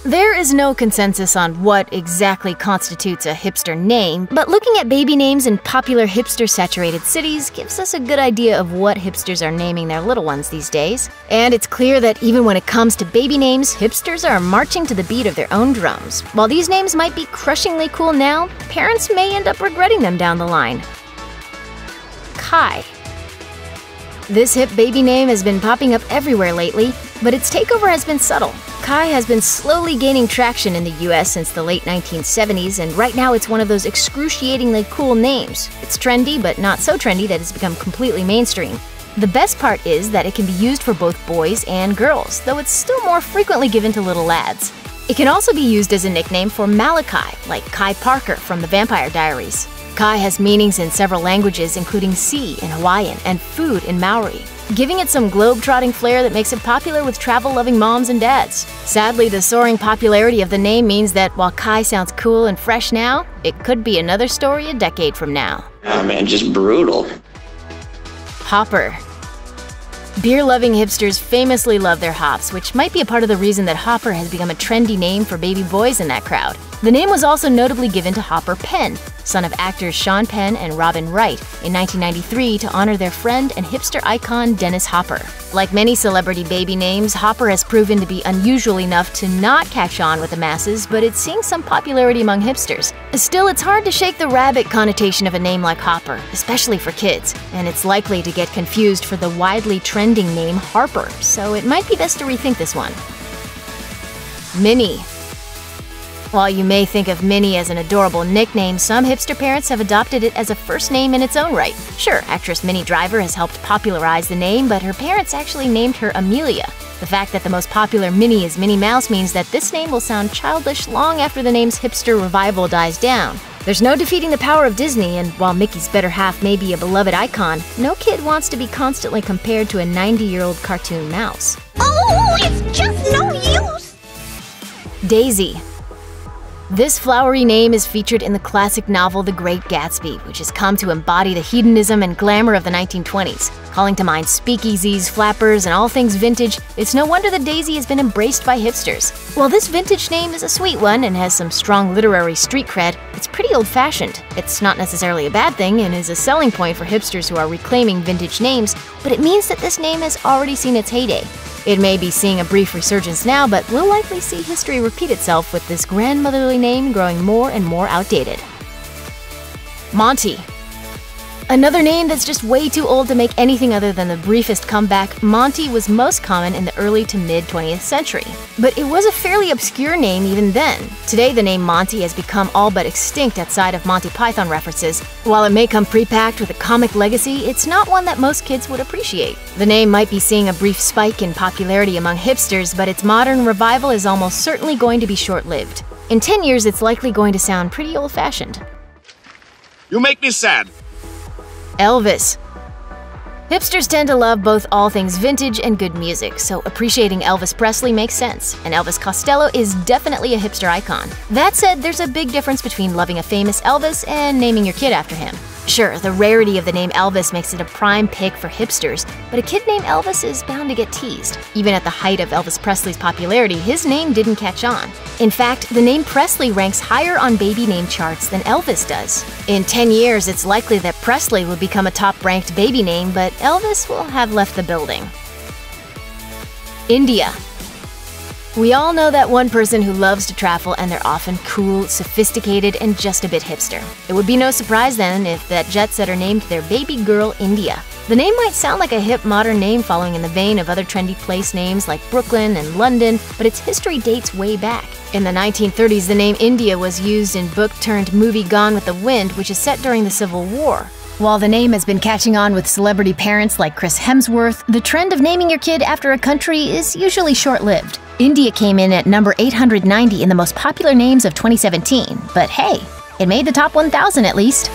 There is no consensus on what exactly constitutes a hipster name, but looking at baby names in popular hipster-saturated cities gives us a good idea of what hipsters are naming their little ones these days. And it's clear that even when it comes to baby names, hipsters are marching to the beat of their own drums. While these names might be crushingly cool now, parents may end up regretting them down the line. Kai. This hip baby name has been popping up everywhere lately, but its takeover has been subtle. Kai has been slowly gaining traction in the US since the late 1970s, and right now it's one of those excruciatingly cool names. It's trendy, but not so trendy that it's become completely mainstream. The best part is that it can be used for both boys and girls, though it's still more frequently given to little lads. It can also be used as a nickname for Malachi, like Kai Parker from The Vampire Diaries. Kai has meanings in several languages, including sea in Hawaiian and food in Maori, giving it some globe-trotting flair that makes it popular with travel-loving moms and dads. Sadly, the soaring popularity of the name means that while Kai sounds cool and fresh now, it could be another story a decade from now. Oh man, just brutal. Hopper. Beer-loving hipsters famously love their hops, which might be a part of the reason that Hopper has become a trendy name for baby boys in that crowd. The name was also notably given to Hopper Penn, son of actors Sean Penn and Robin Wright, in 1993 to honor their friend and hipster icon Dennis Hopper. Like many celebrity baby names, Hopper has proven to be unusual enough to not catch on with the masses, but it's seeing some popularity among hipsters. Still, it's hard to shake the rabbit connotation of a name like Hopper, especially for kids, and it's likely to get confused for the widely trending name Harper, so it might be best to rethink this one. Minnie. While you may think of Minnie as an adorable nickname, some hipster parents have adopted it as a first name in its own right. Sure, actress Minnie Driver has helped popularize the name, but her parents actually named her Amelia. The fact that the most popular Minnie is Minnie Mouse means that this name will sound childish long after the name's hipster revival dies down. There's no defeating the power of Disney, and while Mickey's better half may be a beloved icon, no kid wants to be constantly compared to a 90-year-old cartoon mouse. Oh, it's just no use! Daisy. This flowery name is featured in the classic novel The Great Gatsby, which has come to embody the hedonism and glamour of the 1920s. Calling to mind speakeasies, flappers, and all things vintage, it's no wonder that Daisy has been embraced by hipsters. While this vintage name is a sweet one and has some strong literary street cred, it's pretty old-fashioned. It's not necessarily a bad thing and is a selling point for hipsters who are reclaiming vintage names, but it means that this name has already seen its heyday. It may be seeing a brief resurgence now, but we'll likely see history repeat itself with this grandmotherly name growing more and more outdated. Monty. Another name that's just way too old to make anything other than the briefest comeback, Monty was most common in the early to mid-20th century. But it was a fairly obscure name even then. Today, the name Monty has become all but extinct outside of Monty Python references. While it may come pre-packed with a comic legacy, it's not one that most kids would appreciate. The name might be seeing a brief spike in popularity among hipsters, but its modern revival is almost certainly going to be short-lived. In 10 years, it's likely going to sound pretty old-fashioned. You make me sad. Elvis. Hipsters tend to love both all things vintage and good music, so appreciating Elvis Presley makes sense, and Elvis Costello is definitely a hipster icon. That said, there's a big difference between loving a famous Elvis and naming your kid after him. Sure, the rarity of the name Elvis makes it a prime pick for hipsters, but a kid named Elvis is bound to get teased. Even at the height of Elvis Presley's popularity, his name didn't catch on. In fact, the name Presley ranks higher on baby name charts than Elvis does. In 10 years, it's likely that Presley will become a top-ranked baby name, but Elvis will have left the building. India. We all know that one person who loves to travel, and they're often cool, sophisticated, and just a bit hipster. It would be no surprise then if that jet-setter named their baby girl India. The name might sound like a hip modern name following in the vein of other trendy place names like Brooklyn and London, but its history dates way back. In the 1930s, the name India was used in book-turned-movie Gone with the Wind, which is set during the Civil War. While the name has been catching on with celebrity parents like Chris Hemsworth, the trend of naming your kid after a country is usually short-lived. India came in at number 890 in the most popular names of 2017, but hey, it made the top 1,000 at least.